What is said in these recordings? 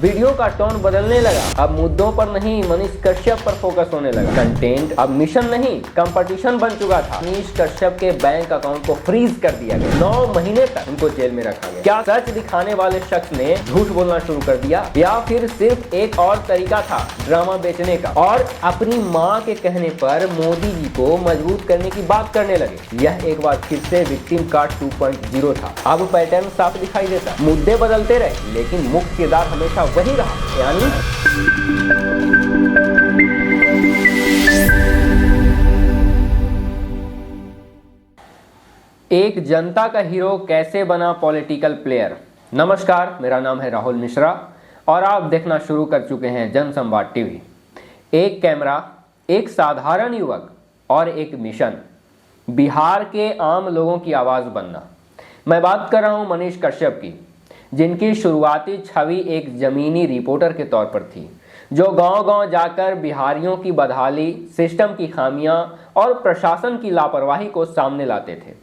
Video का tone बदलने लगा। अब मुद्दों पर नहीं, मनीष कश्यप पर फोकस होने लगा। कंटेंट अब मिशन नहीं, कंपटीशन बन चुका था। मनीष कश्यप के बैंक अकाउंट को फ्रीज कर दिया गया। 9 महीने तक उनको जेल में रखा गया। क्या सच दिखाने वाले शख्स ने झूठ बोलना शुरू कर दिया, या फिर सिर्फ एक और तरीका था ड्रामा बेचने का, और अपनी माँ के कहने पर मोदी जी को मजबूत करने की बात करने लगे। यह एक बार फिर से विक्टिम कार्ड 2.0 था। अब पैटर्न साफ दिखाई देता। मुद्दे बदलते रहे लेकिन मुख्य किरदार हमेशा वही रहा, यानी एक जनता का हीरो कैसे बना पॉलिटिकल प्लेयर। नमस्कार, मेरा नाम है राहुल मिश्रा और आप देखना शुरू कर चुके हैं जनसंवाद टीवी। एक कैमरा, एक साधारण युवक और एक मिशन, बिहार के आम लोगों की आवाज बनना। मैं बात कर रहा हूं मनीष कश्यप की, जिनकी शुरुआती छवि एक जमीनी रिपोर्टर के तौर पर थी, जो गांव-गांव जाकर बिहारियों की बदहाली, सिस्टम की खामियां और प्रशासन की लापरवाही को सामने लाते थे।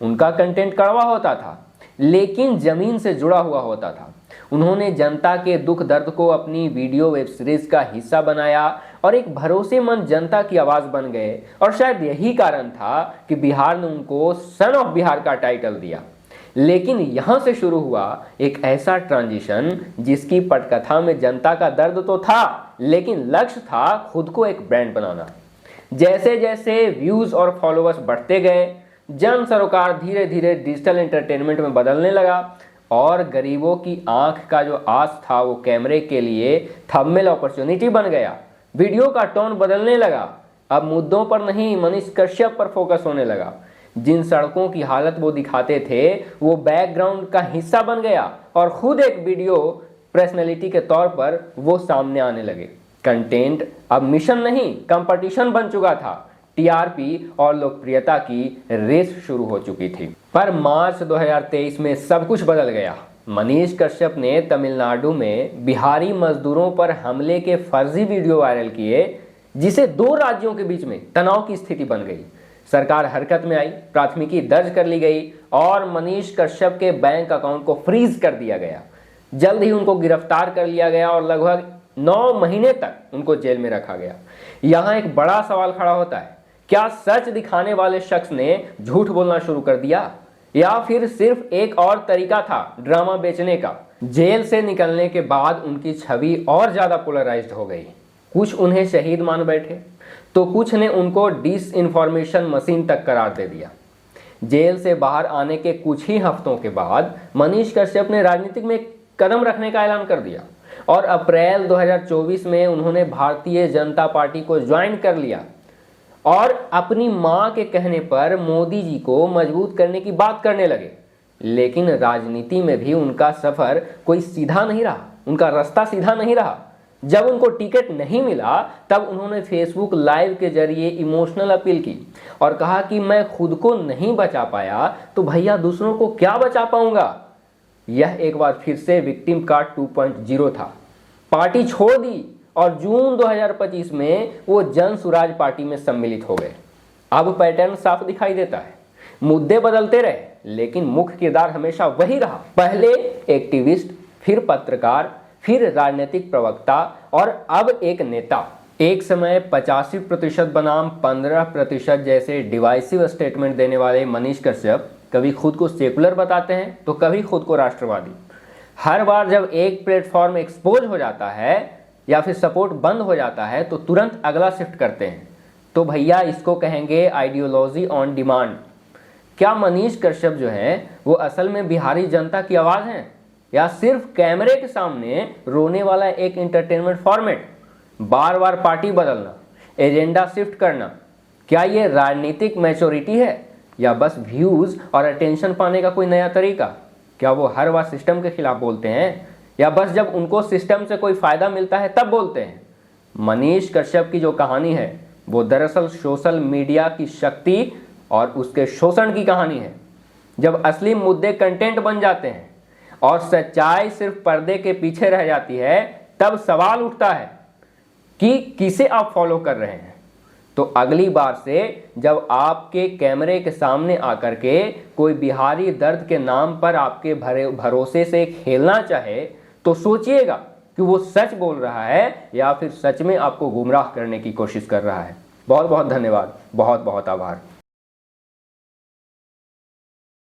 उनका कंटेंट कड़वा होता था लेकिन जमीन से जुड़ा हुआ होता था। उन्होंने जनता के दुख दर्द को अपनी वीडियो वेब सीरीज का हिस्सा बनाया और एक भरोसेमंद जनता की आवाज बन गए, और शायद यही कारण था कि बिहार ने उनको सन ऑफ बिहार का टाइटल दिया। लेकिन यहां से शुरू हुआ एक ऐसा ट्रांजिशन जिसकी पटकथा में जनता का दर्द तो था, लेकिन लक्ष्य था खुद को एक ब्रांड बनाना। जैसे जैसे व्यूज और फॉलोअर्स बढ़ते गए, जन सरोकार धीरे धीरे डिजिटल एंटरटेनमेंट में बदलने लगा और गरीबों की आंख का जो आस था वो कैमरे के लिए थंबनेल अपॉर्चुनिटी बन गया। वीडियो का टोन बदलने लगा। अब मुद्दों पर नहीं, मनीष कश्यप पर फोकस होने लगा। जिन सड़कों की हालत वो दिखाते थे वो बैकग्राउंड का हिस्सा बन गया और खुद एक वीडियो पर्सनैलिटी के तौर पर वो सामने आने लगे। कंटेंट अब मिशन नहीं, कंपटीशन बन चुका था। टीआरपी और लोकप्रियता की रेस शुरू हो चुकी थी। पर मार्च 2023 में सब कुछ बदल गया। मनीष कश्यप ने तमिलनाडु में बिहारी मजदूरों पर हमले के फर्जी वीडियो वायरल किए, जिसे 2 राज्यों के बीच में तनाव की स्थिति बन गई। सरकार हरकत में आई, प्राथमिकी दर्ज कर ली गई और मनीष कश्यप के बैंक अकाउंट को फ्रीज कर दिया गया। जल्द ही उनको गिरफ्तार कर लिया गया और लगभग 9 महीने तक उनको जेल में रखा गया। यहां एक बड़ा सवाल खड़ा होता है, क्या सच दिखाने वाले शख्स ने झूठ बोलना शुरू कर दिया, या फिर सिर्फ एक और तरीका था ड्रामा बेचने का। जेल से निकलने के बाद उनकी छवि और ज्यादा पोलराइज्ड हो गई। कुछ उन्हें शहीद मान बैठे तो कुछ ने उनको डिसइंफॉर्मेशन मशीन तक करार दे दिया। जेल से बाहर आने के कुछ ही हफ्तों के बाद मनीष कश्यप ने राजनीति में कदम रखने का ऐलान कर दिया और अप्रैल 2024 में उन्होंने भारतीय जनता पार्टी को ज्वाइन कर लिया और अपनी मां के कहने पर मोदी जी को मजबूत करने की बात करने लगे। लेकिन राजनीति में भी उनका सफर कोई सीधा नहीं रहा, उनका रास्ता सीधा नहीं रहा। जब उनको टिकट नहीं मिला तब उन्होंने फेसबुक लाइव के जरिए इमोशनल अपील की और कहा कि मैं खुद को नहीं बचा पाया तो भैया दूसरों को क्या बचा पाऊंगा। यह एक बार फिर से विक्टिम कार्ड 2.0 था। पार्टी छोड़ दी और जून 2025 में वो जन सुराज पार्टी में सम्मिलित हो गए। अब पैटर्न साफ दिखाई देता है। मुद्दे बदलते रहे लेकिन मुख्य किरदार हमेशा वही रहा। पहले एक्टिविस्ट, फिर पत्रकार, फिर राजनीतिक प्रवक्ता और अब एक नेता। एक समय 85% बनाम 15% जैसे डिवाइसिव स्टेटमेंट देने वाले मनीष कश्यप कभी खुद को सेकुलर बताते हैं तो कभी खुद को राष्ट्रवादी। हर बार जब एक प्लेटफॉर्म एक्सपोज हो जाता है या फिर सपोर्ट बंद हो जाता है तो तुरंत अगला शिफ्ट करते हैं। तो भैया इसको कहेंगे आइडियोलॉजी ऑन डिमांड। क्या मनीष कश्यप जो है वो असल में बिहारी जनता की आवाज है, या सिर्फ कैमरे के सामने रोने वाला एक एंटरटेनमेंट फॉर्मेट? बार बार पार्टी बदलना, एजेंडा शिफ्ट करना, क्या ये राजनीतिक मैच्योरिटी है या बस व्यूज और अटेंशन पाने का कोई नया तरीका? क्या वो हर बार सिस्टम के खिलाफ बोलते हैं या बस जब उनको सिस्टम से कोई फायदा मिलता है तब बोलते हैं? मनीष कश्यप की जो कहानी है वो दरअसल सोशल मीडिया की शक्ति और उसके शोषण की कहानी है। जब असली मुद्दे कंटेंट बन जाते हैं और सच्चाई सिर्फ पर्दे के पीछे रह जाती है तब सवाल उठता है कि किसे आप फॉलो कर रहे हैं। तो अगली बार से जब आपके कैमरे के सामने आकर के कोई बिहारी दर्द के नाम पर आपके भरोसे से खेलना चाहे तो सोचिएगा कि वो सच बोल रहा है या फिर सच में आपको गुमराह करने की कोशिश कर रहा है। बहुत बहुत धन्यवाद, बहुत बहुत आभार।